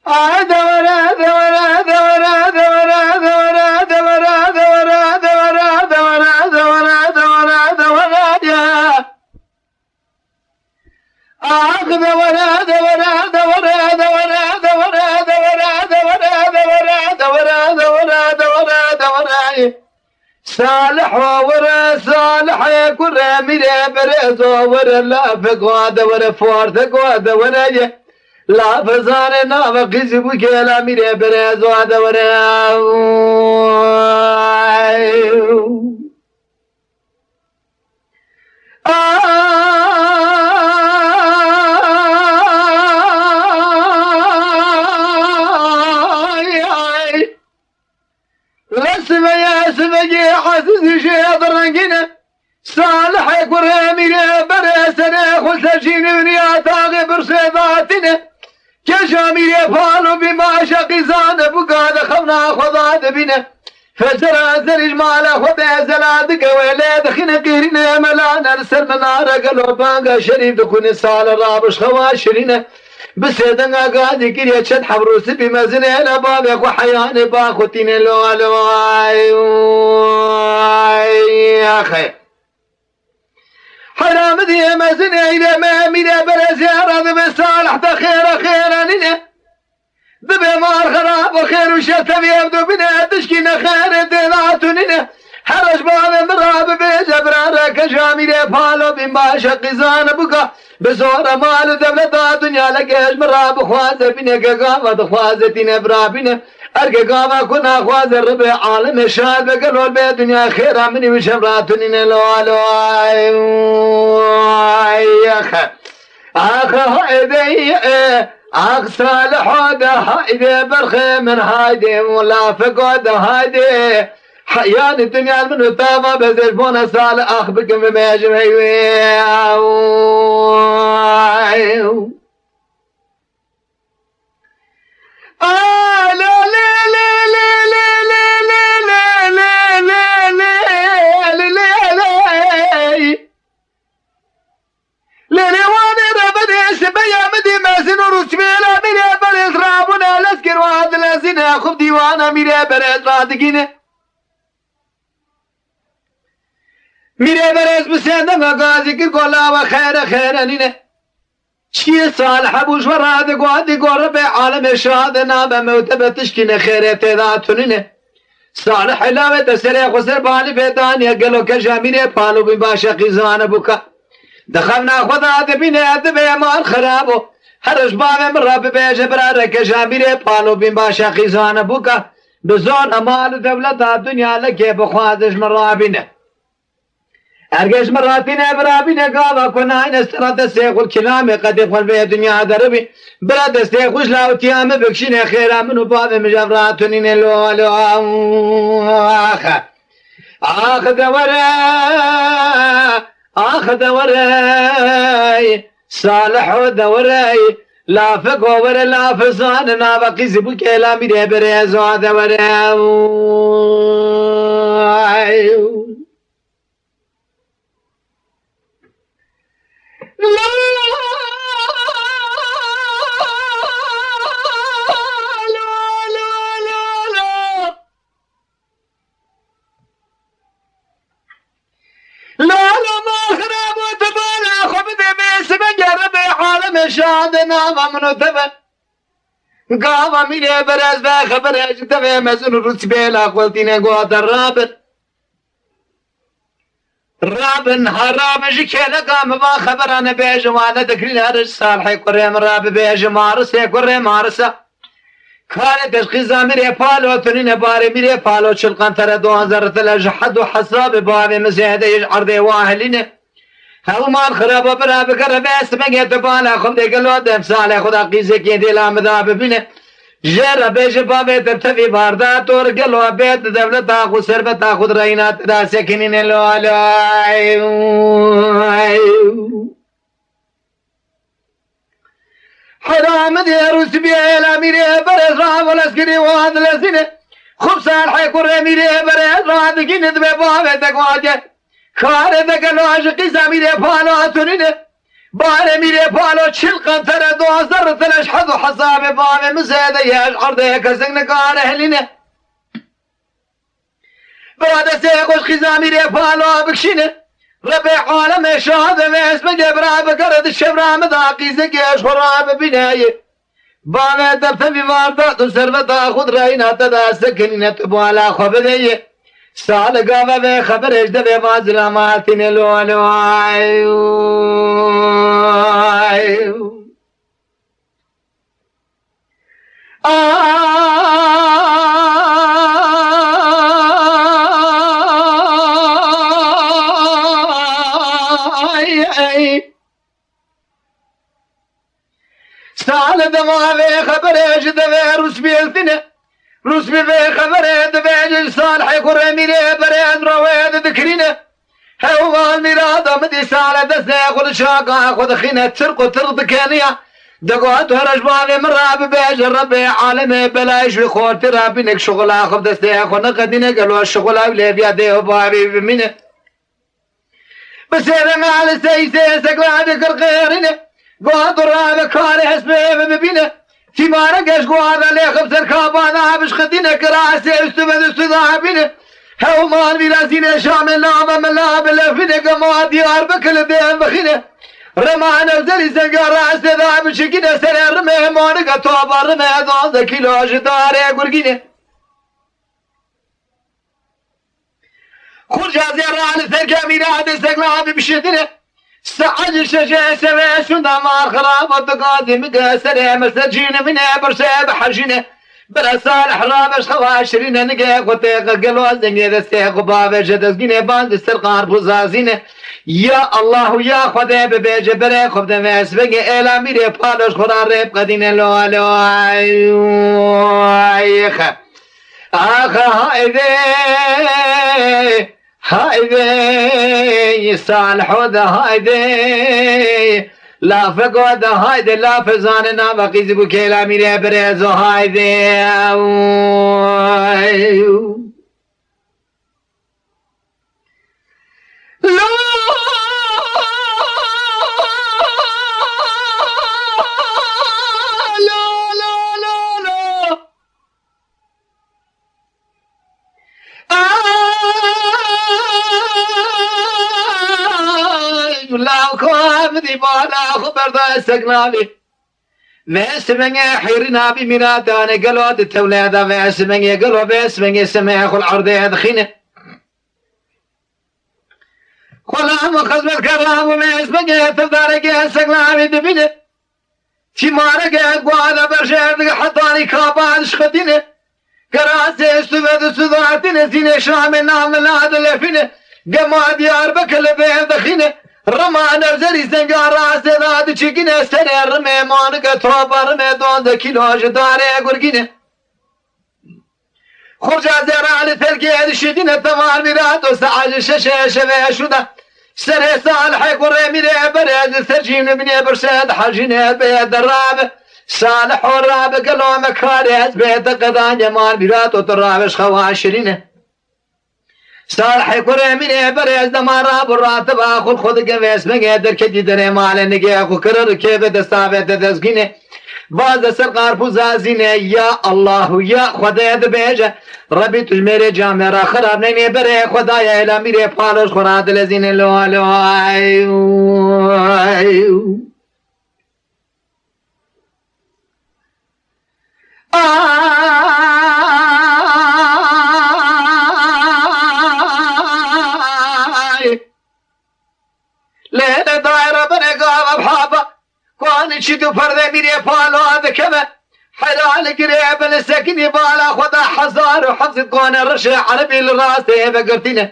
دورا دورا دورا دورا دورا دورا دورا دورا دورا دورا دورا دورا يا دورا دورا دورا دورا دورا دورا دورا دورا دورا دورا دورا دورا صالح ورا صالح يا كره ميري برزو ورا لا فقوا دورا فورتك ودورا لا فزانه نا وقزب كلا ميري برزو دورا لسما يا سمجي حاسس شي برنقنا صالح يقول ميري برسنا خلت جيني طاغي برصيداتنا كشاميري فالو بما شقيزان بقاد خمنا خضاد بنا فزرا زرج مالا خبا زلاد قويلاد خنقيرنا ملانا نرسل منارا قلو بانقا شريف دكون سال رابش خواشرنا بسيدنا قادي كريا تشد حبروس بمزنين بابك وحياني باخوتين لو يا اخي حرام ذي مزن إذا ما من برزيارة بصالح تخير خيرا لنا بمار خراب وخير وشتم يبدو بنا تشكينا خير دلاتنا حرج باب مراب بجبرارة كجامير فالو بما شقزان بقى بزور مال دولة دنيا لقاش مراب خوازة بنا قامة خوازتنا برابنا أرقى قامة كنا خوازة الربع عالم الشاد بقلوا البيت دنيا خيرا مني وشبراتنا لو أخ هايدي أخ صالح هذا هايدي برخي من هايدي ولا فقود هايدي حيان الدنيا من طابة بزربونا صالح أخ بكم بمجمعي لا لا لا لا لا لا لا لا لا لا لا لاني وانا بدي سبيا مدي مازن ورسميلا ميري برز رابنا لسكر وهذا لازين اخذ ديوانا ميري برز رادقين ميري برز بسيدنا غازي كرقولا وخير خيرانين شي صالح ابو شوراد قوادي قرب عالم الشهادة بموتبة تشكين خيرت ذاتنين صالح لاوة تسري خسر بالي فيتان يقلو كجاميري بالو بباشا قيزان بوكا دخلنا خدا دبينا دبي مال خرابو هرش باب مراب بيج برا كجاميري بالو بباشا قيزان بوكا بزون امال دولة الدنيا لكي بخوادش مرابينا ارجش مراتنا برابينا قاوا كنا نسترد السيق الكلام قد يقول في الدنيا دربي برد السيق وش لا وتيام بكشين خيرا منو باب مجبراتنين لو اخذ وراي صالح ودوراي لا فقو ورا لا فصان نابقي زبو كلامي ده بريزو هذا وراي شادنا ومنو تبن قاوة ميلي برز با خبر اجتبه مزن رتبه لاقوالتين قوات رابن هراب جكيلا قام با خبر انا بيجوانا دكرين هرج صالحي قريم راب بيج مارسة قريم مارسة كانت تشخيصا ميري بالو تنين باري ميري بالو شلقان ترى 2003 حد حساب بابي مزيادة يجعرضي واهلين هلمان خرابة برابة قربة اسمه تبالا خم دي قلو دم صالح خدا قيزة كي دي لامدا ببينه جرى بيش بابي تبتفي باردا تور قلو بيت دولة تاخو سربة تاخو رأينات دا سكنين لو حرام دي روس بيلا ميري برز راب والاسكري وهاد لسنة خب صالح يقول ميري برز راب كيند ببابي تقواجه خارج قالوا عشقي زميلي فالو اتونين بانه میره پالو چلقن تره دوازر تلش حد و حساب بانه مزیده یش عرضه کسنگ نکار اهلینه براده سیقوش خیزا میره پالو بکشینه ربع عالم شهاده و اسم جبرا بکرد شبرا مداقیزه گش خورا ببینه بانه دبت بیوارده تو سروتا خود راینا تدا سکنینه تو بالا خوبه سال گاوه به خبرش ده به مازراماتین لولو سال دما به خبرش ده به روس بیلتینه روس به خبره دبیج صالح کره میره برای روید ذکرینه هوال میرا دامدی سال دسته خود شاقا خود خینه ترق و ترق دکنیا دقوات هرش باقی مراب بیج رب عالم بلاش و خورت رابی نک شغلا خب دسته خود نقدینه قلو شغلا ولی بیاده و بابی بمینه بسیر مال سیسه سکلاد کرقیرینه قوات راب کار حسبه ببینه تیمارا گش گوارا لیخب سرکابانا بش خدینه کراسه استوبد استضاحبینه هومان ویرازینه شامل نام ملاب لفینه گما دیار بکل دیم بخینه رمان افزلی سنگار استدا بشکینه سر رمه مانگا توبا رمه دوازده کیلو جداره گرگینه خرج از یران سرکه میراده سکلابی بشدینه سعج شجع سوي شندا مار خراب الدقادم قاسر مسجين من برشا بحرجينه بلا صالح رابش خواشرين نقا قطيق قلوا زنقي دستيق باب جدزقين باند السرقار بوزازينه يا الله يا خدا ببيج بري خب دمس بقي إلا ميري بالوش خرار ريب قدين لو لو ايخ هايدي هايدي صالح وده هايدي لا فقود هايدي لا فزاننا بقيز بكيلا ميري بريزو هايدي لا لا خامدي بالا خبر دا سقنالي واسمني حيرنا بميراتاني قلود التولادة واسمني قلو باسمني سماخ العرض يدخينه خلام وخزم الكرام واسمني تفدارك سقنالي دبينه تيمارك قوانا برشاد حطاني كابان شخدينه كراسي استفاد سداتنا زين شام نام الهاد لفينه قما ديار بكل بيه دخينه رما نرزري زنجار راسي ناد چكينه سنه رمي مانك توبا رمي دون ده كيلو جداري قرقينه خرجا زيراني تلقي شدينه تمام ميراد وسعاج ششه شبه شده سنه صالح قري ميري بريد سرجين بني برشاد حاجينه بيد الرابع صالح والرابع قالوا مكاري بيت قضان جمال ميراد وترابش خواشرينه صالح يقول من بريز دمارا براتب اخو خود قويس مقدر كدي دري مال نگي اخو كرر كيف دستابه دزگينه باز سرقار بوزازينه يا الله يا خدا دبيجه ربي تجميري جامرا خراب نيني بري خدايا الى ميري پالوش خراد لزين لو لو ليلة دايرة بنقاب بحابة كواني شدو فرده ميري بالو هذا كما حلال قريب السكني بالا خدا حزار وحفظ كون الرشا عربي للراسي بقرتنا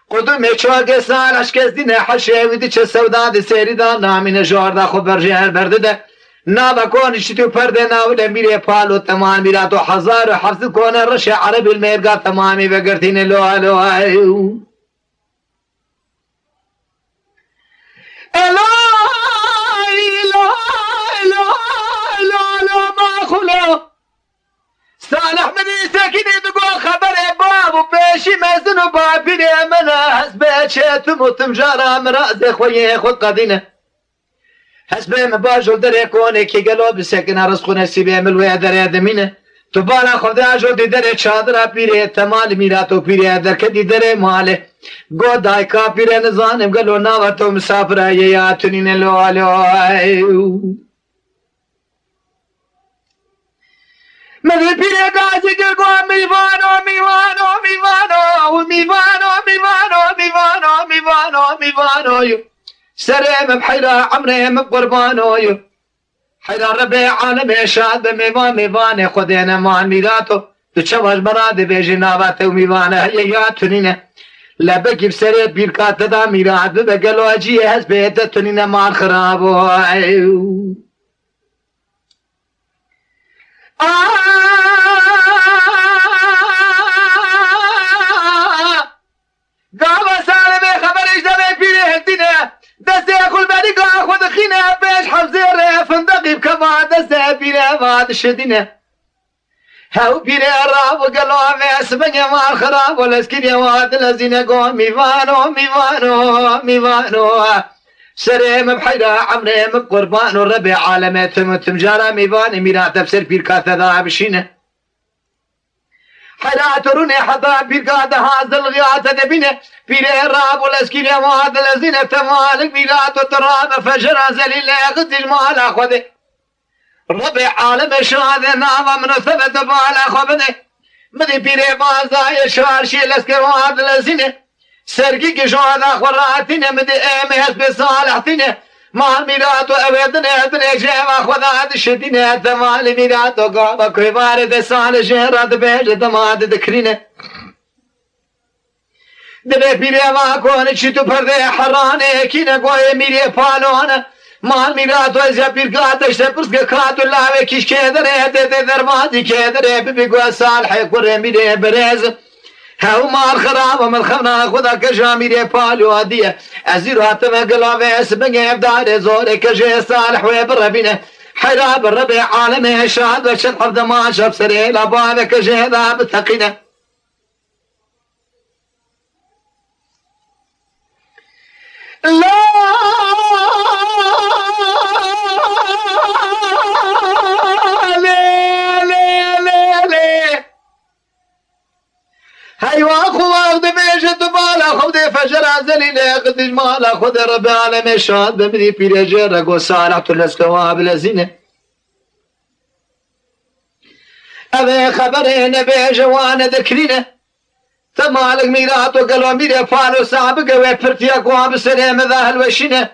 قدوم شوق سال اشكزدنا حشي وديش السوداء سيردا نامين جوردا خبر جهل بردده نابا كون شدو فرده ناولا ميري بالو تمام ميراتو حزار وحفظ كون الرشا عربي الميرقا تمامي بقرتنا لو لو ما خلو صالح مني ساكن تقول خبر باب وبيشي مازن وبابي منا حسبت شاتم وتمجارة مرأز خويه خود قدينه حسبي مباجو دري كوني كي قالوا بسكن رزقنا سيبي ملوي دري دمينه تو بالا خدا جو دي دري چادرا پیره تمال میراتو پیره در کدی دري ماله گو دایکا پیره نزانم گلو ناوتو مسافر یا تنین لو الو مدري پیره گازی گو میوانو میوانو میوانو میوانو میوانو میوانو میوانو میوانو سرم بحيرة عمري بقربانو حيرة ربي عالمي شاد بميوان ميوان خدينا مان ميراتو تشوش مراد بيجي ناباتو ميوان هيا تنينة لا بكي بسريت بيركات دا ميرات بقلو اجي هز بيت تنينة مان خرابو قاوة سالمي خبريش دمي بيري هدينة دسته كل بالي خود خينه بيش حفزيره فندقي بكما دسته بيره بعد شدينه هاو بيره راب وقالوا ميس بني ما خراب والاسكري واد لزينه قو ميوانو ميوانو ميوانو سريم بحيرة عمري بقربان وربي عالمي تمجارة ميوان ميرات بسر بيركات ذا بشينه حيراتروني حضا بيركات هذا الغيات دبينه بيره راب والاسكيل يا واد الذين تمالك بيلات وتراب فجر زليل يغد المال اخذ ربي عالم شهاده نام من ثبت بال اخذ مدي بيره بازا يشار شي الاسكر واد الذين سرقي شهاده اخوراتنا مدي امهس بصالحتنا ما ميرات وابدنا ادري جاب اخذ هذا الشدين تمال ميرات وقام كبار دسال جهرات بيج تماد ذكرنا دبي بيري ما كون شتو پرده حرانه كينا قوي ميري پالونه ما ميرات وزا بيرقاتش تبرز كاتو لاوي كيش كيدره دده درمادي كيدره بيقوى صالح قرى ميري بريز هاو مال خراب ومن خمنا خدا كجا ميري پالو هديه ازيرو هاتما قلاوي اسبنگه ابدار زوري كجا صالح ويبربينه حراب الربي عالمي شاد وشن حفظ ما شاب سري لابا كجا ذا بتقينه لا هيوا خو بيجت بالا خود فجر زليل قد مال خود رب العالمين شاد بمدي بيرجر قو صالح تلسكواب لزينه ابي خبرين بيجوان ذكرينه تمالك ميرات وقالوا ميري فالو سابق ويبرتيا قوام سليم ذا الوشينه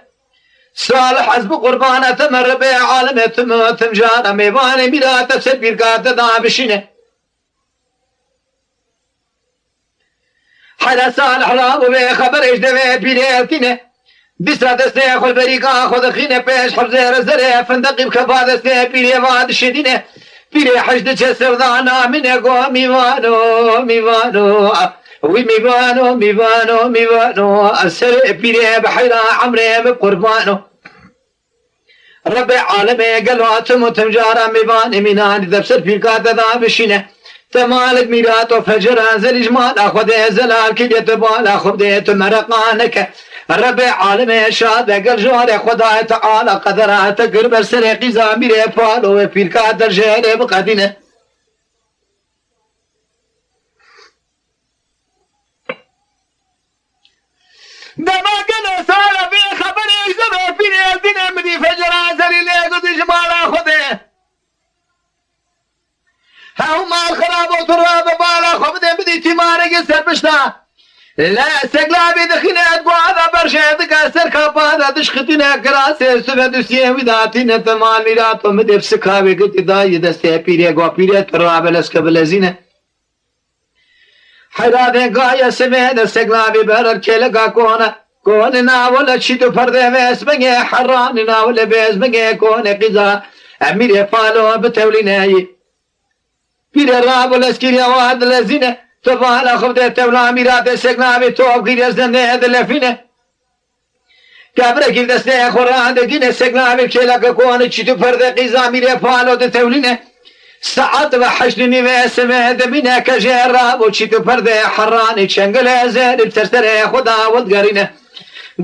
صالح حزب قربانه تمر بي عالمه تمجانه ميواني ميرات تسبير قاد ذا بشينه حلا صالح رابو بي خبر ايش دوي بيريتينه بسرا دسته خل بريقا خذ خينه بيش حفظه رزره فندقي بكفا دسته بيري واد شدينه بيري حشد جسر ذانا من اقوى ميوانو ميوانو وي ميوانو ميوانو ميوانو السر بيري بحيرا عمري بقربانو ربي عالمي قالوا تموت مجارة ميواني ميناني دبسر بيركات ذا بشينه تمالك ميرات وفجر انزل جمال اخذ زلال كي تبال اخذ مرقانك ربي عالمي شاد قال جواري خداي تعالى قدرات قرب سرقي زامير فالو بيركات درجه بقدينه دما قال صار في خبر يجرى في الدين مدي فجر انزل لي قد جمال اخذ هاو مال خراب وتراب بالا خبده بدي تمارك سربشتا لا سقلابي دخينات قوادا برشيدك سركابادا تشختنا كراسي سفد سيوي داتينا تمال ميرات ومدي بسكاوي قلت داي دستي بيري قوا بيري تراب الاسكبل زينه حيرادين قايا سمين سقلابي برر كيلقا كون ناولا تشيتو فرده باسمه حران ناولا باسمه كون قزا اميري فالو بتوليناي بير الراب والاسكيريا وهذا الذين تبالا خبده تولا ميرات سقنابي توب غير زنده دلفينه كبره كيف دسته خوران دين سقنابي كيلا كون تشيتو فرده قزا ميري فالو تولينه ساعات وحشني واسمه دمينه كجراب وتشيتو فرده حراني شنقل زين بترتره خدا ودقرينه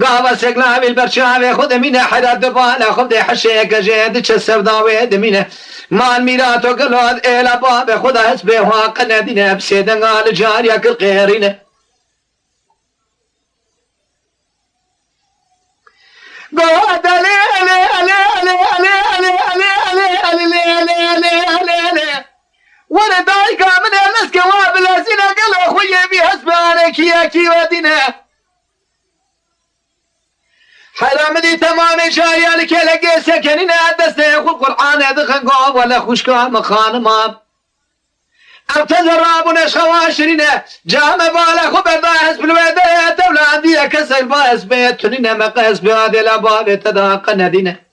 قاوة سقلابي البرشاوي خود مينه حراد دبالا خود حشيك جيد تشسرداوي دمينه مال ميراتو قلود إلا بابي خود حسبي واقنا دينه بسيدن قال جاريك القيرينه قوة وانا دايقة من الاسكة وابلا سينا قال اخويا بحسبانك يا كيواتنا حرام دي تمام شايالك لقي سكننا دسته يقول قرآن دخن قوم ولا خوشكا مخان ما اعتذر رابنا شواشرنا جام بالا خبر داهس بالويدة دولة دي كسر باس بيتننا مقاس بهذه الابواب تداق ندينا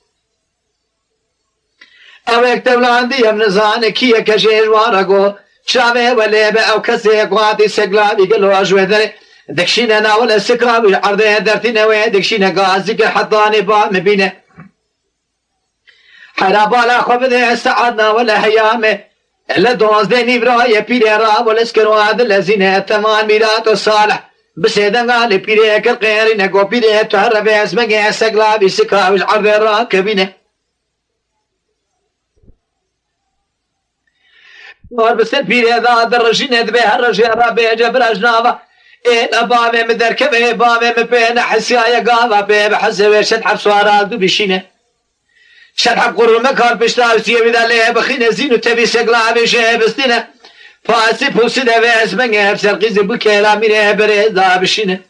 او اكتب لاندي من زانه كيه كشير وارقو شامه وليبه او كسي قواتي سقلابي قالوا اجوه دكشينا انا ولا سكرابي عرضه درتنا وين دكشينا قازك حطاني با مبينه حرابالا خبده سعدنا ولا هيامه الا دوزدني برايه بيرا ولا سكروا هذا الذين تمام ميرات الصالح بسيدن قال بيرا كغير نقو بيرا تعرف اسمه سقلابي سكرابي عرضه راكبينه اور بسر پیره دا درجینه دبه هر جرا به جبر اجنابه این ابامه مدرکبه بامه مپین حسیای قاوا به بحسه شد سوارال دو بشینه شرح قرمه کار پشتا وسیه بدله بخینه زینو تبی سقلا بشه بستینه فاسی پوسی ده و اسمنه هفسر قیز بو کلامینه بره دا بشینه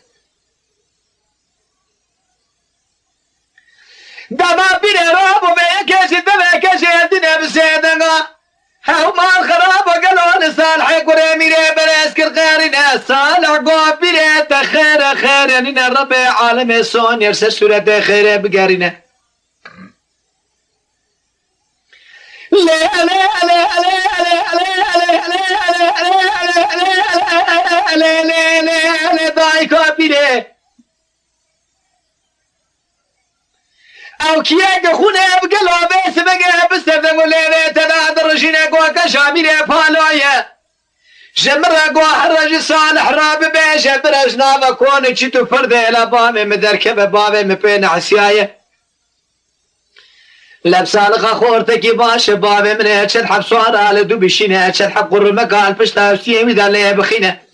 دما بیره رابو به کسی دبه کسی دینه بسیدنگا هاو مال خراب وقالوا صالح قري ميري بريس كل غيرنا صالح قوب بيري خير خير نينا ربي عالم سون يرسل سورة خير بقارنا او كياك خونا بقلوا بس بقى بستخدم وليلة تنادر رجينا قوة كشاميري فالوية جمرة قوة حرج صالح راب بيشة برجنا بكون چتو فرده لبامي مدركب بابي مبين عسياية لبسالخ خورتكي باش بابي من اتشد حب سوارا لدو بشينة اتشد حب قرمة قال پشتا وسيمي دالي بخينة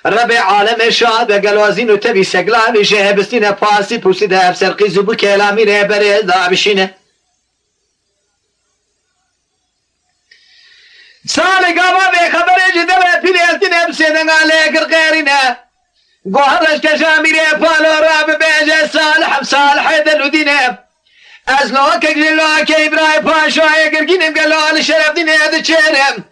ربي عالم شاد قلوازين وتبي سقلا بشه بستينه پاسي پوسي ده بسرقي زبو كلامي ره بره دا بشينه سالي قاما بخبر جدوه بليلتنا بسيدن عليك الغيرنا قهرش كشامي ره بالو راب بيجه صالح بصالح دلو دينه ازلوك اجلوك ابراهيم باشا يقرقينم قالوا لشرف دينه دچيرم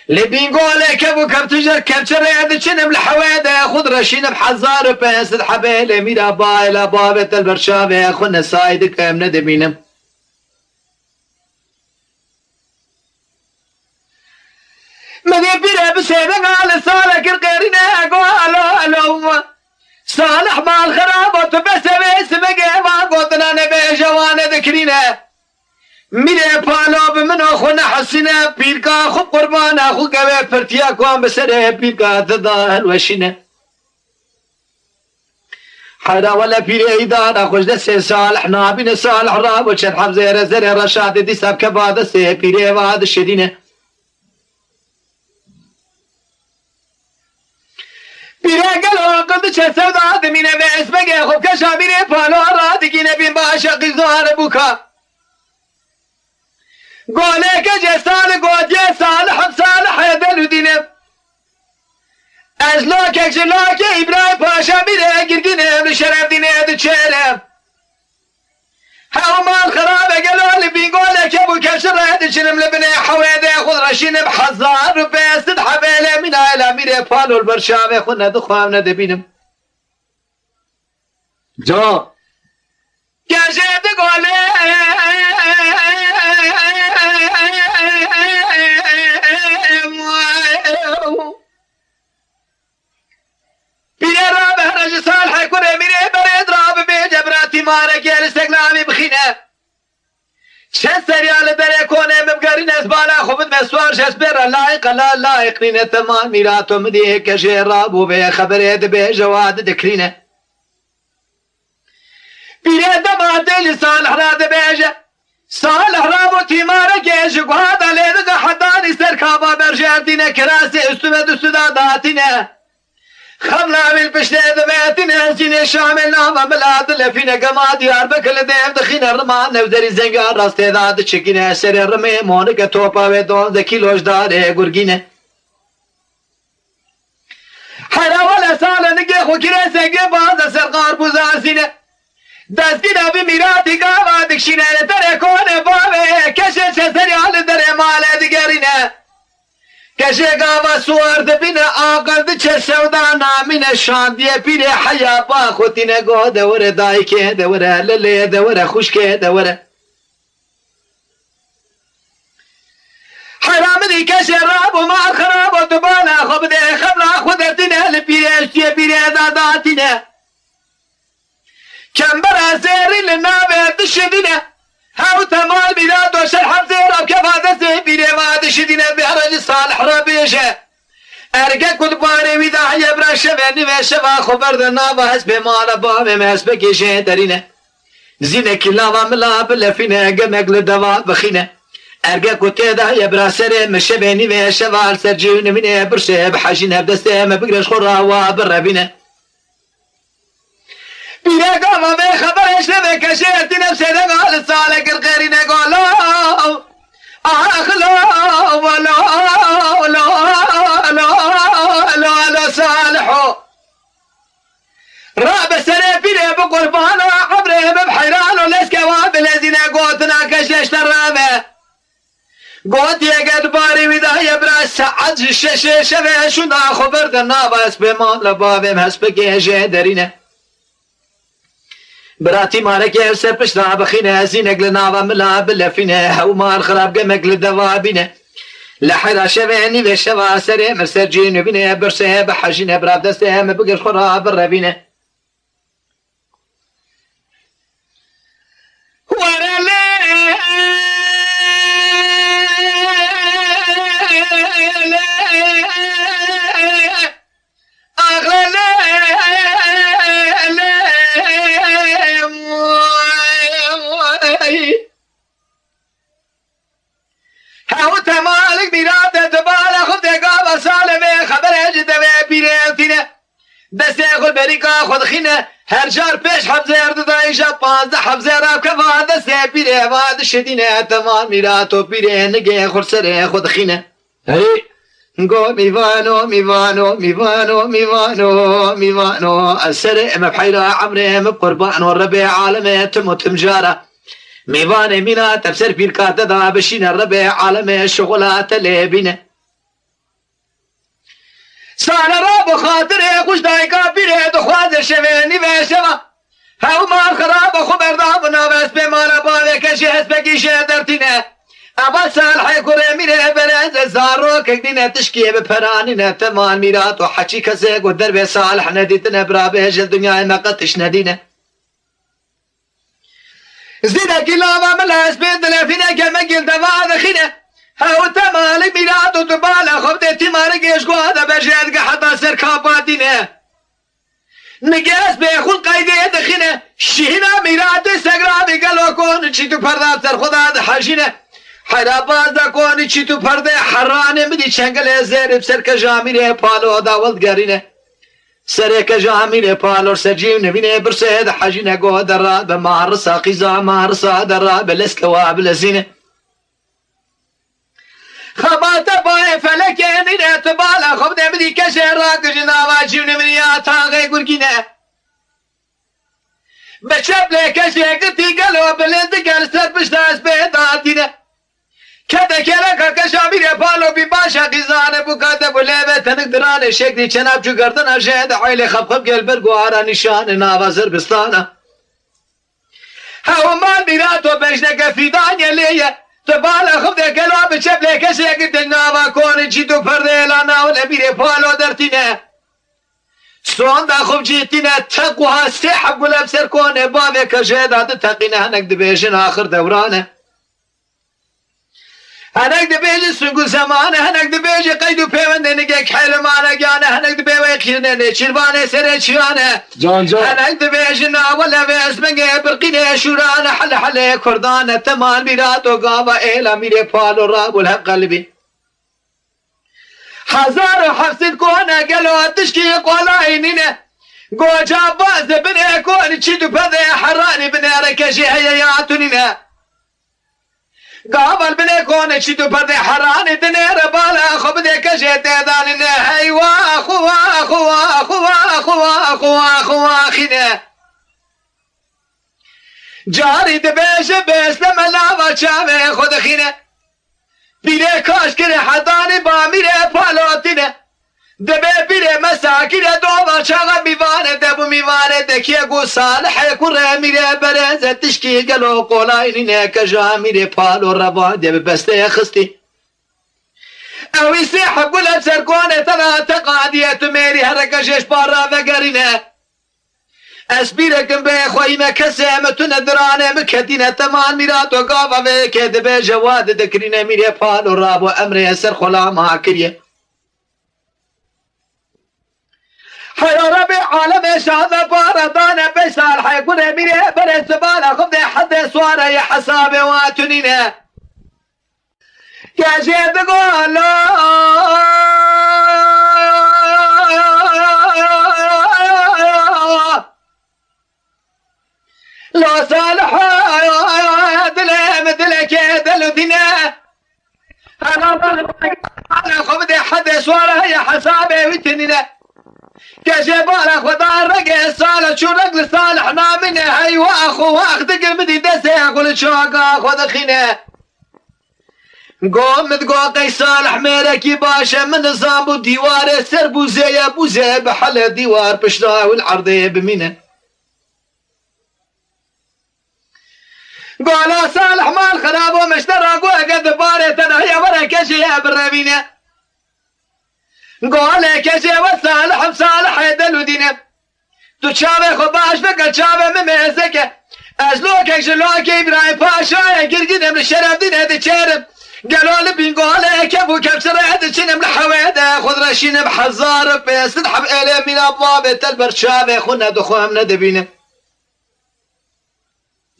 لبينقولي كبو كبتجر كبتر يد شنم الحوادة خذ رشين بحزار بس الحبيل ميرا بايلا بابة البرشامة خن سايدك من دمينم مدي بيرا بسيدن قال صالح القيرنا قالوا صالح مال خرابط بس بقى ما قلتنا نبي جوانا ذكرينا میره پالو بمن خونه حسینه پیرکا خوب قربان خو گوه پرتیا کوام بسره پیرکا تداهل وشینه حدا ولا پیره ایدان خوش دسته صالح نابین صالح راب و چند حفظه رزر رشاد دی سب که بادسته پیره واد شدینه پیره گلو قد چه سودا دمینه به اسمگه خوب کشا میره پالو را دیگینه بین باشا قیزوار بوکا قولك جسال قود يا صالح بصالح يدلو دينم ازلوك اجلوك ابراهيم باشا بيده قرقينم لشرف دينه دچيرم هاو مال خرابه قالوا لي بيقولك ابو كشر دچنم لبني حويده خذ رشين بحزار وبيستد حبيله من الى ميره فالو البرشامه خذنا دخوامنا دبينم جو كاجد قولي بيا رابه رج صالح يكون ميري بريد راب بجبراتي مارك يا الاستقلامي بخينه شسر يا لبري كونه مبقرين اسبالا خبد مسوار شسبر لايق لا لايق نينه تمام ميراتو مديك شير رابو بي خبر يد بي جواد دكرينه پیره دماده صالح را دبیجه صالح را و تیماره گیش گوهد لیدگه حدانی سرکابا برجردینه کراسی استوه دستودا داتینه خملا بالبشته دبيتنا زين شامل نام بلاد لفينا قما ديار بكل ديم دخينا رمان نودري زنقار راس تيداد تشكينا سر الرمي مونك توبا ودون ذكي لوش داري قرقينا حرا ولا سالا نقي خوكرا سنقي باز سرقار بوزاسينا دستينا بميراتي قاما دكشينا لتري كون بابي كشش سري على دري مالا دقارينا کسی گاوا سوار دبینه آقل دچه سودا نامینه شاندیه پیره حیا با خوتینه گو دوره دایکه دوره لله دوره خوشکه دوره حرام دی کسی راب و مار خراب و دبانه خوب ده خبلا خودتینه لپیره اشتیه پیره داداتینه کمبر زیری لنابه دشدینه هاو تمال بلاد وشر حمزه راب كفاده سيبيني واد شدينا بهرج صالح ربيشه ارجع كل باري ودا يبرا شبني وشبا خبر دنا بحس بمال باب مس بكيشه درينه زينه كلا وملا بلفينه جمق لدوا بخينه ارجع كتدا يبرا سر مشبني وشبا سرجين من برشه بحجينه بدسته ما بقرش خرا وبربينه بيرا قاما بخبرش لبكشيت نفسي قال صالك الغيرين قال لا لا ولا لا صالحو راب سنة بيرا بقربانا عبره ببحيران وليس كواب الذين قوتنا كشيش الرابع قوت يقد باري ودا يبرا سعد الشاشة شبه شنا خبر دنا بس بما لبابي محسبك جدرينه براتي مالك يا سربش لا بخينا زينك لنا وملا بلفينا هو مال خراب قمك للدوابينا لحدا شبعني للشوا سري مرسجين بنا برسه بحجينا براب دسته ما بقى خراب الربينا ورا هاو تمالك ميرات تبالا خذ قابا سالمه خبر اجد بيريتنا دست خذ بريكا خذ خينا هرجار بيش حبزه ارد دايشا 15 حبزه راب كفا دست بيري واد شدينه تمام ميراتو بيري نگه خذ سره خذ خينا هي نقول ميفانو السرع مبحيرة عمره مبقربان والربيع عالمه تموت مجارة ميفان مينا تفسر في الكاتة دا بشين الربيع عالمه الشغلات اللي سال راب خاطره خوش دايقا بيره دخواز الشويني وشوا هاو مار خراب خبر دابنا بس بمانا باوه كشي هسبكي شهدرتينه اول سال حيكوره ميره برز زارو كدينه تشكيه بپرانينه تمام ميرات وحكي كسك ودربه صالح نديتنا برابه الدنيا ما قطش ندينه زينه كلابا ملاس بيدنا فينا كما قلت بعد خينه هاو تمالك ميرات وتبالا خبت تمارك يشكو هذا بجد حتى سر كاباتينه نگاس بخون قيده دخينه شينا ميرات سگرابي قالوا كون چيتو پرداب سر خدا حجينه حراباز دا کونی چی تو پرده حرانه مدی چنگل زیر بسر کجامینه پالو داولد گرینه سر کجامینه پالو سجیم نبینه برسه دا حجینه گو در را به مارسا قیزا مارسا در را به لسکواب لزینه خبات بای فلک نینه تبالا خب نبدی کشه را کجناوا جیون منیا تاغی گرگینه بچبله کشه گتی گلو بلند گل سر بشتاز بیداتینه كذا كلا كشامير بالو بباشا قزانه بوكاده بوليبه تنك درانه شكلي چناب جو گردن ارشد عيله خبخب قلب القوارا نشان ناوازر بستانه هاو مال ميراتو بجنك في دانيا ليه تبالا خب ده كلا بشبله كشي قد ناوا كون جيتو پرده لانا ولا بيره بالو درتينه سوان دا خب جيتينه تقوها سحب قلب سر كونه بابه كشي داد تقينه هنك دبيشن آخر دورانه هنك دبيج سنگو زمانه هنك دبيج قيدو پیونده نگه حلمانه گانه هنك دبيوه خيرنه چلوانه سره چيانه جان جان هنك دبيج ناوله ويس منگه برقينه شورانه حل حل كردانه تمان ميراتو قاوه ايلا ميره پالو رابو الحق قلبي 1700 كونه قالوا تشكي قولاينينه گوجا باز بنه كون چي دو پده حراني بنه ركشي حياتونينه قابل بنه كون چي دو پده حراني دنير بالا خب ده كشي تدانينه هيوا خوا خوا خوا خوا خوا خوا خينه جاري دبيش بسلم لاوا چاوه خود خينه بیره کاش کنه حدانه با میره پالاتینه دبه بیره مساکینه دوبار چاقا میوانه دبو میوانه دکیه گو صالحه کره میره برزه تشکی گلو قولاینینه کجا میره پالو روان دبه بسته خستی اوی سیح گلب سرکونه تنا تقادیه میری هرکشش بارا وگرینه اسبيركم بخوي ما كسمتنا درانه مكدينه تمان ميراتو قافا وكد بجواد دكرينه ميري فالو رابو امري سر خلا ما كريه حيا ربي عالم شاذ باردانه بسال حيكون ميري برز بالا خذ حد سواره يا حسابي واتنينه يا جيد قول لا صالح دلم دلك دلو دينا انا خبدي حد سواره يا حسابي وتنينا كجبال خدا رقي صالح شو رجل صالح نامنه هي واخو واخد قلبي دسه اقول شوقا خذ خينا قوم تقوقي صالح ميركي باشا من نظام الديوار سربو زي ابو زي بحل ديوار بشرا والعرضيه بمنه قال صالح مال خراب ومشترى قد باري تنهي ورا كشي بالربينه قال كشي وصالح بصالح يدلو دينه تو تشابه خباش فكر تشابه مميزك ازلوك اجلوك ابراهيم باشا يقرقدم للشرف دينه تشرب قالوا لبين قال كيف سرع هذا شنم لحواده خذ رشين بحزار بيستدحب الي من ابواب تلبر شابه خنا دخوه من دبينه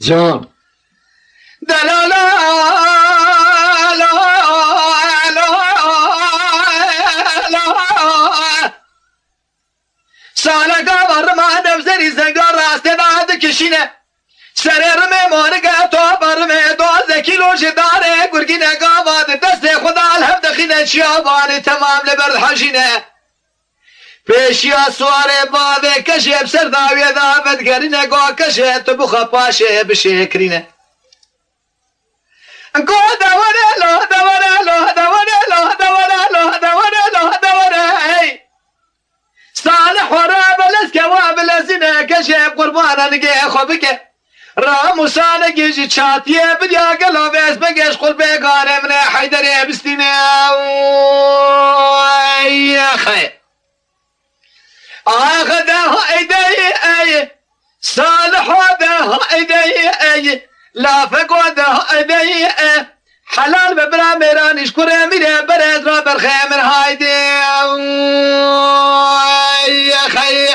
جان دلالا سالقا برما نفسري زنقا راست بعد كشينه سرر مارقا تو برمي دوزه كيلو جداره قرقينه قاواد دست خدا الهم دخينه شياباني تمام لبرد حجينه پیشیا سواره باوه کشه بسر داویه دابد گرینه گو کشه تو بخوا پاشه بشه کرینه گو دواره لو دواره لو دواره لو دواره لو دواره لو دواره ای صالح ورا بلس كوابل زنا كشه قربانا نگه خوبك راموسانا گیجی چاتیه بدیا گلو بیس بگش قل بگانه من حیدره بستینه یا خیر آخذها ايدي اي صالح وذها ايدي اي لا فقودها ايدي اي حلال ببرا ميران يشكر امير برد را بالخيمر هايدي يا خي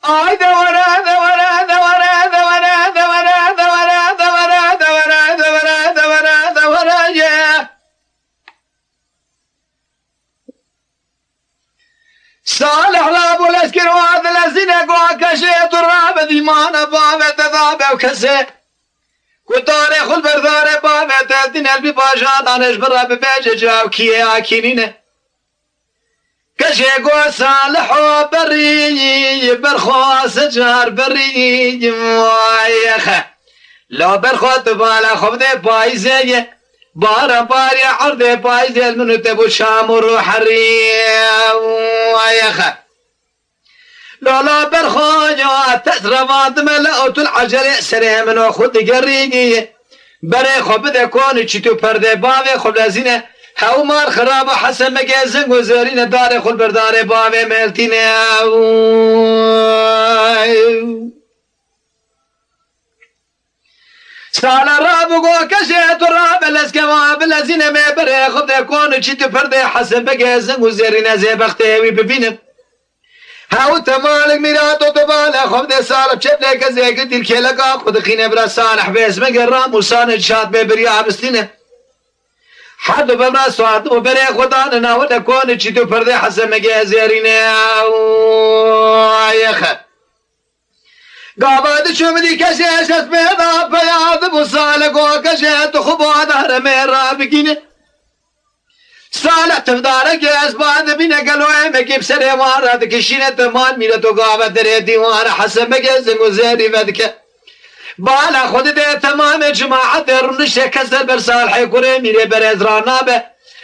اي دورا دورا دورا دورا دورا دورا دورا دورا دورا دورا دورا يا صالح لابو الاسكر وهذا الذين قوا كشي تراب ديمان بابه تذابه وكسي كدار خل بردار بابه تدين البي باجان انش برا ببيج جاو كي اكينينه كشي قوا صالح بري برخو سجار بري وايخه لو برخو تبالا خبده بايزه بارا باري عرض بايز المنو تبو شام وروح الريم ويخا لولا برخوجا تسرفات ملأت العجل سري منو خد قريقي بري خبده كون چتو پرده باوه خب لزينه هاو مار خراب حسن مگزن گزارين دار خل بردار باوه ملتينه سال رابقو كشيت راب الاسكواب الذين ما بري خذ يكون شيت فردي حسن بجازن وزيرنا زي بختي ببينم هاو تمالك ميراتو تبالا خذ سال بشبلك زي قلت الكلقا خذ خينا برا صالح بيس مقرام وصان شاد ببريا بستينه حد بمرا صاد وبري خدان انا ودكون شيت فردي حسن مجازيرنا يا خ قابد شمدي كشيش اسمه بياض بصالك وكشيت خبو دهر ميرا بكينه صالح تفدارك يا اسباد بينا قالوا امك بسري وارد كشينه تمان ميلتو قابد دري ديوان حسب مجازن وزيري بدك بالا خود ده تمام جماعة درنش كسر برصالح يقول ميري برز رانابه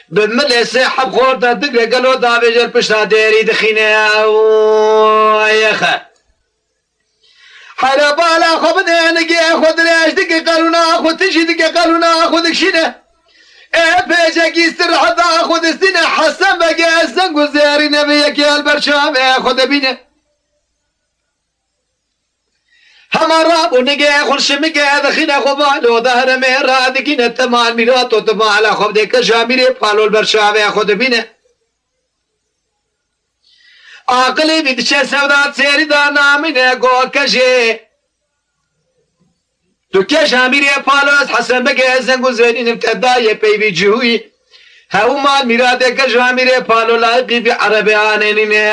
بملي سحب خورد دقل قالوا دابي جل بشتا ديري دخينه يا خ حالا بالا خود نگی خود ریش دیگه قلونا خود تجی دیگه قلونا خود کشینه پیچه کیستر حدا خود استینه حسن بگه ازن گذاری نبیه که البرشام خود بینه همه رابو نگه خورش میگه دخینه خود بالو دهر میرا دگینه تمام میراتو تمالا خود دیگه جامیره پالو البرشام خود بینه عقلی بید چه سودات سیری دا نامینه گو کشه تو کش امیری پالوز حسن بگه زنگو زینین امتدای پیوی جهوی هاو مال میراده کش امیری پالو لایقی بی عربی آنینینه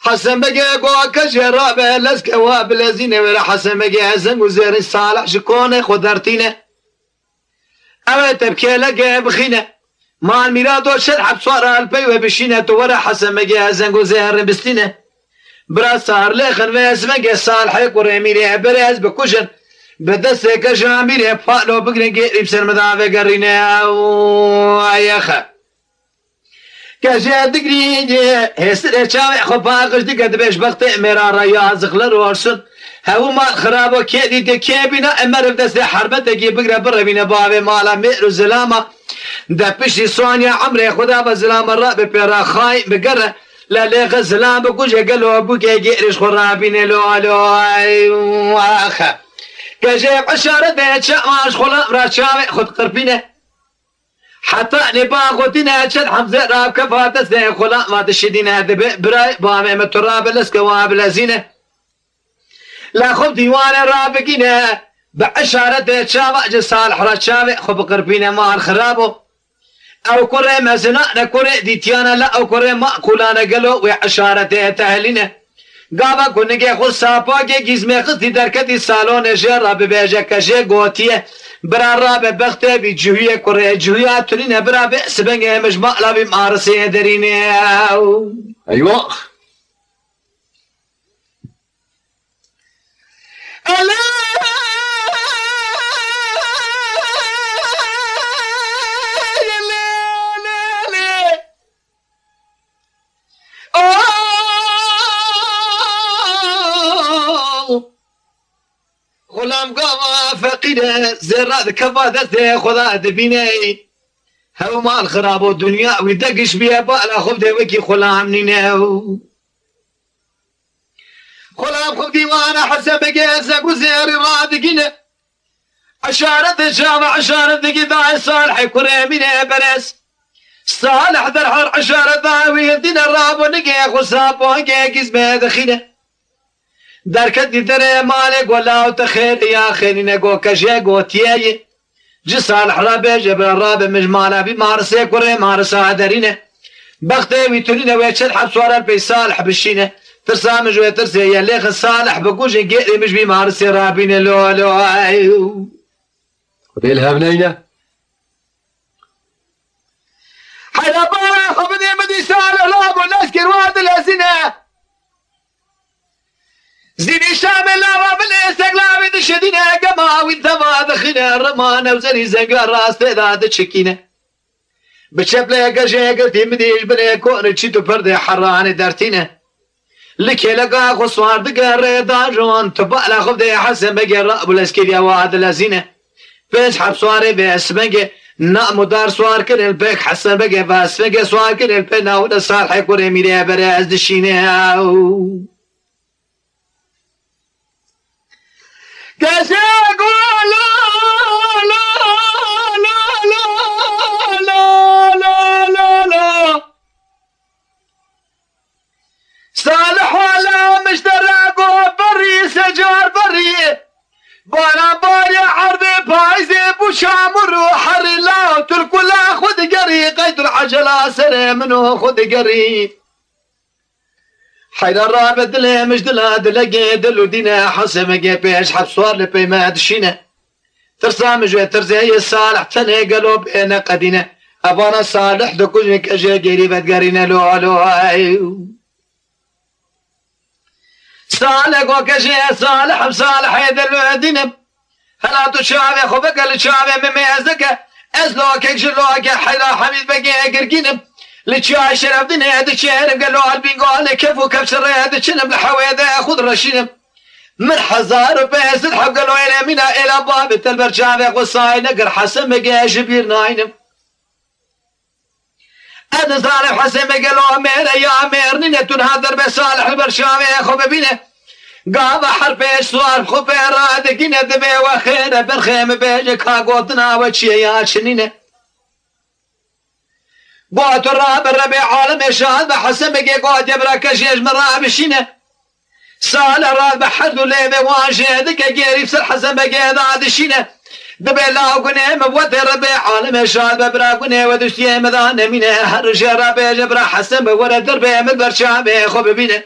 حسن بقى قوك جرابه لسك وابلزينه ولا حسن بقى زنق وزير صالح شكونه خدرتينه أما تبكي لقى بخينه مع الميلاد وشرح بصورة البي وبشينه ورا حسن بقى زنق وزير بستينه برا صار لخن واسمه صالح يقول ميري برز بكوشن بدسه كجاميري فالو بقرن قريب سر مدافع قرينه يا خ كجاد قريجي هسر شاوي خفاقش دقد بيش بخت مرارا يازق لروسن هاو ما خرابو كيدي دكيبنا امر بدس حربتك بقرا بربينا بابي مالا مئر زلامه دبشي سونيا عمري خدا بزلام الراب بيرا خاي بقرا لا لا غزلام بقوجه قالوا ابوك يقرش خرابين لو لو اخ كجيب عشارة بيت شاماش خلا راشاوي خد قربينه حتى نباغوتنا شد حمزة راب كفات سين خلا ما تشدينا ذبح براي بامي متراب الاسكواب لزينه لا خب ديوان رابقينه بعشارة بيت شاوي جصالح راشاوي خب قربينه ما الخرابو او كره مزنا نكره ديتيانا لا او كره ما كولانا قالوا وعشارة تهلينه قابا كنگه خود ساپا که گیزمه خستی درکتی سالون جرا ببیجه کشه گوتیه برا را به بخته بی جویه کره جویه تولینه برا به سبنگه مجمع لبی مارسه درینه ایوه غلام قام فقير زراد كفادته خدا دبيني هو مال خراب الدنيا ويدقش بيها بالا خب وكي غلام نينو غلام خب ديوانا حسب قيسك وزير رادقنا عشارة الجامع عشارة قضاء صالح كريمين برس صالح درحر عشارة ضاوي الدين الراب ونقيق وصاب وقيق اسمه دخينه درکت دیدره مالک ولا تخير يا خير نگو کجه گوتیه جی صالح رابه جبر رابه مجمالا بی مارسه کره مارسه درینه بخته ویتونینه ویچل حب سوار البی صالح بشینه ترسامج ويترسي يا ليخ صالح بقوش قيري مش بي مارسي رابين لو لو ايو وديلها بنينه حيلا بارا خبدي مدي صالح لابو نسكر واد الازنه زيني شامل لا بالاستقلال دشدينا قما وانتما دخنا رمانه وزني زنقار راس تذاد تشكينه بشبله قجه قلتي مديش بني كون تشيتو برد حراني درتينه لكي لقا خصوار دقر داجون تبقى خب دي حسن بقي رأب الاسكيريا وعد لزينة بيش حب سواري بيس بقي نام دار سوار كن البيك حسن بقي باس بقي سوار كن البيك ناود صالح يكوري ميري براز دشينة كاشي اقول لا لا لا لا لا لا لا صالح ولا مشترك وبري سجار بري بانا باري عرضي بايزي بوشامر وحر الله ترك لا خذ قري قيد العجلة سري منه خذ قري حيدر رابط لي مش دلاد لقي دلو دينا حسب قي بيش حب صور لبي ما دشينا ترسى مجوي ترزي صالح تني قلو بينا قدينا ابانا صالح دكوجنك اجي قريبة قرينا لو لو صالح وكشي صالح بصالح يدلو دينب هلا تشافي خبك الشافي مميزك ازلوك اكشلوك حيلا حميد بقي قرقينب لتشاي شرف ديني هذا الشهر قالوا قلبي قال كيف وكيف شر هذا الشنب لحويده خذ رشينب من حزار بيس الحق قالوا الى منا الى باب التلبر شافي قصاي نقر حسن بقي شبير ناينب انا صالح حسن قالوا امير يا امير نيتون هذا بصالح البرشاوي اخو ببينه قام حربيش صار خبير دقينا دبي وخير برخيم بيجك قوتنا وشيا شنينه بوت الراب الربيع عالم شاد بحسن بقي قوت يبرك شيش مراب الشينه سال الراب بحد ليبي واجدك قريب سر حسن بقي ذات الشينه دبي لا قني مبوت الربيع عالم شاد ببرا قني ودشتي مدان مينه هرج الربيع جبر حسن بورد دربي من برشامي خو ببينه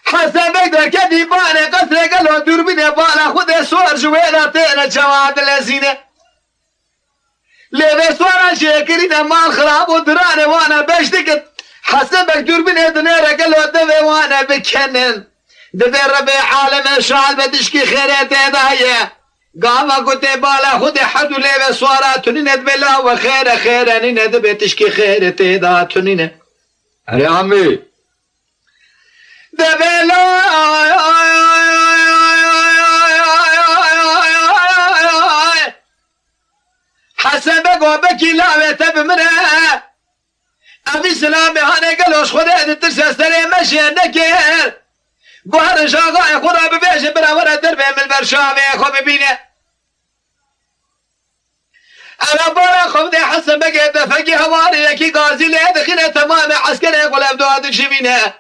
حسن بقدر كذي باني قصر قالوا دور بني بالا خذ صور جويلة تينا جواد الذين ليه صور شاكرين مال خراب ودراني وانا بشتكت حسن بقدر بني دنيرة قالوا دبي وانا بكنن دبي ربي عالم شعال بدشكي خيرات هدايا قام قلت بالا خذ حد ليه صورات تنين دبلا وخير خير نين دبي تشكي خيرات هدا تنين يا عمي دبلا حسن بقوا بكي لا تبمنا أبي سلامي هاني قالوش خذ ترسى سري مشي نكير قهر شاقاي قرى ببيش برا ورا دربي من برشامي خو ببيني أنا بارا خفدي حسن بقى دفقي هواري لكي قازي لي دخينة تمامي عسكري يقول أبدو هادو شبينه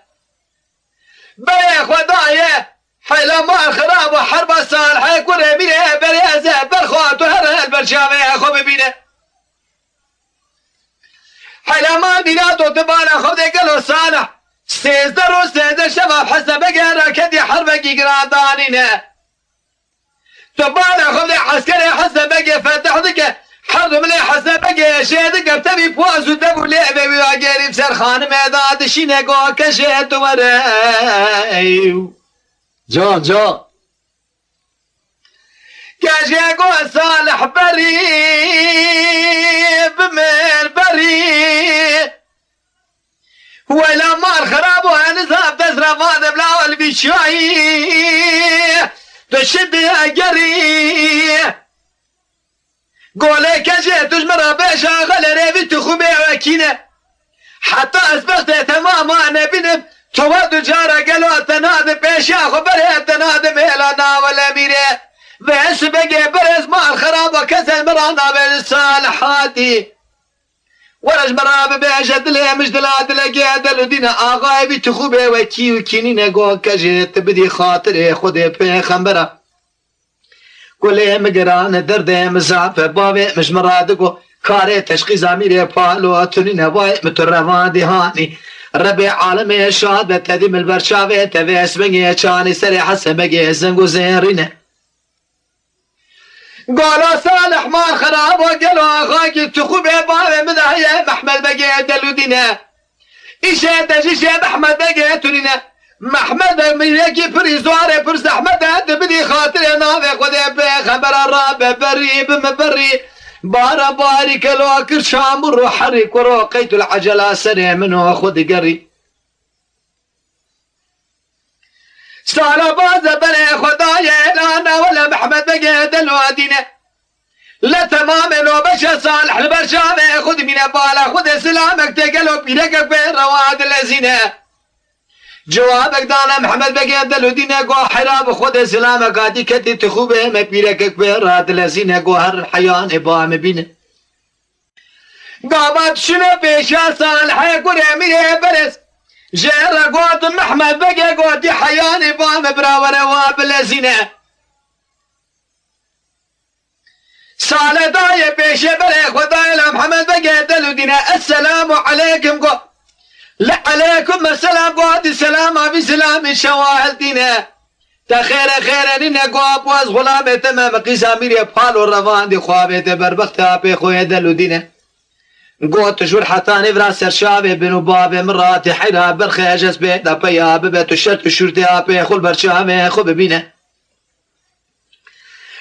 بيخ ودايه حيلا ما الخراب وحرب الصالح يكون بينه بريزه برخوات وهر البرشامي اخو ببينه حيلا ما بيناتو تبالا خذ قالوا صالح سيزدر شباب حسب بقى كدي حربك قرادانينه تبالا خذ عسكري حسب بقى فتح ذك حرب لي حسب بقى شيدك بتبي بواز ودبو لعبه وياقري بسر خانم هذا دشينه قوا كشيت وراي جان كاشي قوا صالح بري بمير بري ولا مال خراب وانزاب تزرف هذا بلا والبي شاي تشد يا قري قولي كجي تجمر بيشا غلري بتخوبي وكينة حتى أسبقت تماما نبنب تواد جارة قالوا تناد بيشا خبري تناد ميلانا ولا ميري بس بقي برز مال خراب وكسل مرانا بالصالحاتي ورج مراب بيجد لي مش دلاد لقي دلو دينا آغاي بتخوبي وكي وكينينا قول كجي تبدي خاطري خودي بيخمبرا كل مقران درد مزعف بابي مش مرادقو كاري تشخيص اميري بالو اتنين هواي مترفان دهاني ربي عالمي شاد بتديم البرشاوي تبي اسمي شاني سري حسن بقي زنقو زيرينه قالوا صالح مال خراب وقالوا اخاك تخوبي بابي مدهية محمد بقي دلو دينا ايشي تجيشي محمد بقي تنينه محمد ميكي بريزواري برز احمد بدي خاطري نافي خذي بخبر الراب بري بمبري بارا بارك لو كرشام الروح حرك وروقيت العجلة سريع منه خذ قري سالا باز بني خدايا لانا ولا محمد بقيت الوادينا لا تمام لو بشا صالح البرشامة خذ من بالا خذ سلامك تقلو بيدك في رواد الزينة جوابك دانا محمد بقيت الودينا قو حراب خذ سلامك هادي كتي تخوبه ما بيدك في رواد الزينة قو هر الحيان ابام بينا قامت شنو بيشا صالح يقول امير برس جيرا قوت محمد بقى قوت حياني بام براورة وابلزينة سالة داية بيشي بريخ وداية محمد بقى دلودينا السلام عليكم قوت لا عليكم السلام قوت السلام بسلام شواهل دينا تخير خير نينا قوت واز غلامة تمام قيسا ميري بحالو الرفان دي خوابي بربختها بيخوية دلودينا قوت شور حتى نفرا سرشابي بنو بابي مراتي حيرا برخي اجاز بيت ابيا ببيت الشرط الشرطي ابي خل برشامي خو ببينه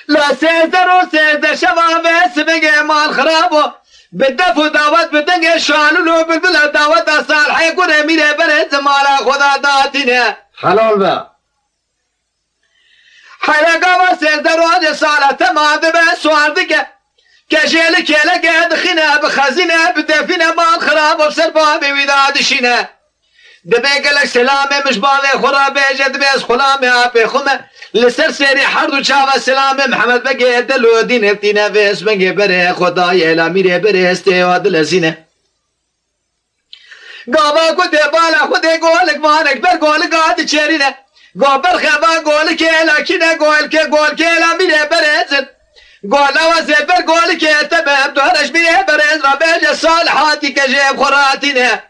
لا سيزر وسيزر شبابي سبقي مال خرابو بالدفو داوت بدنقي شالولو بالبلا داوت صالح يقول اميري برد مالا خدا داتينه حلال بقى حلقا وسيزر وادي صالح تمام بسواردك كجيل كيلا قاعد خنا بخزينة بدفينة مال خراب وبسر بابي وداد شينا دبي قالك سلامي مش بابي خرابي جد بيس خلامي ابي خمه لسر سيري حرد وشافا سلامي محمد بقي دلو دين افتينا بيس بنقي بري خدايا لاميري بري استيواد لزينة قابا كنت بالا خدي قولك مانك بر قولك قاعد تشيرينا قابر خبا قولك يلا كنا قولك لاميري بري زن قول وزيد بالقول كي تباب دهرش بيه برز ربيج الصالحاتي كجيب خراتنا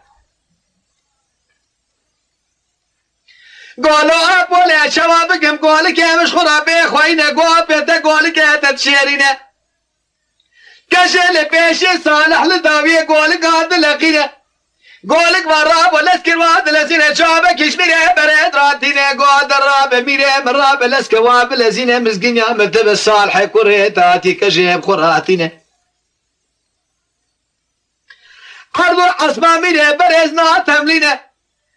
قولوا أبولي شبابكم قول كي مش خرابي خوينا قول بيتا قول كي تتشيرنا كجيل بيشي صالح لداوية قول قاد لقينا قولك مراب والاسكر واد لزينة شابك يشميري بريد راتينة قود الراب ميري مراب الاسكر واب لزينة مزقينيا مكتب الصالح كوريتاتي كجيب خراتينة حرضو عصبا ميري بريزنا تملينة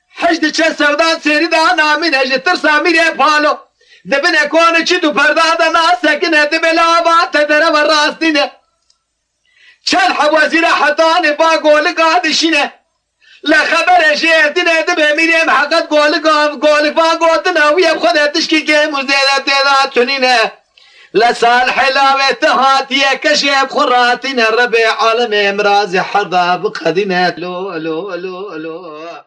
حجد چه سودان سيري دانا مينة جترسا ميري بالو دبنه كون چدو پردادا ناسكنة دبلابات تدرم الراستينة چلح وزيرا حطاني با قولك قادشينة لا خبر شيء دنا دبه ميريم حقت قولك فاقوتنا ويا بخذها تشكي كيم وزيادة تيضا تنينة لا صالح لاوي تهاتي كشيب خراتنا الربيع عالمي مرازي حرضا بقدنا لو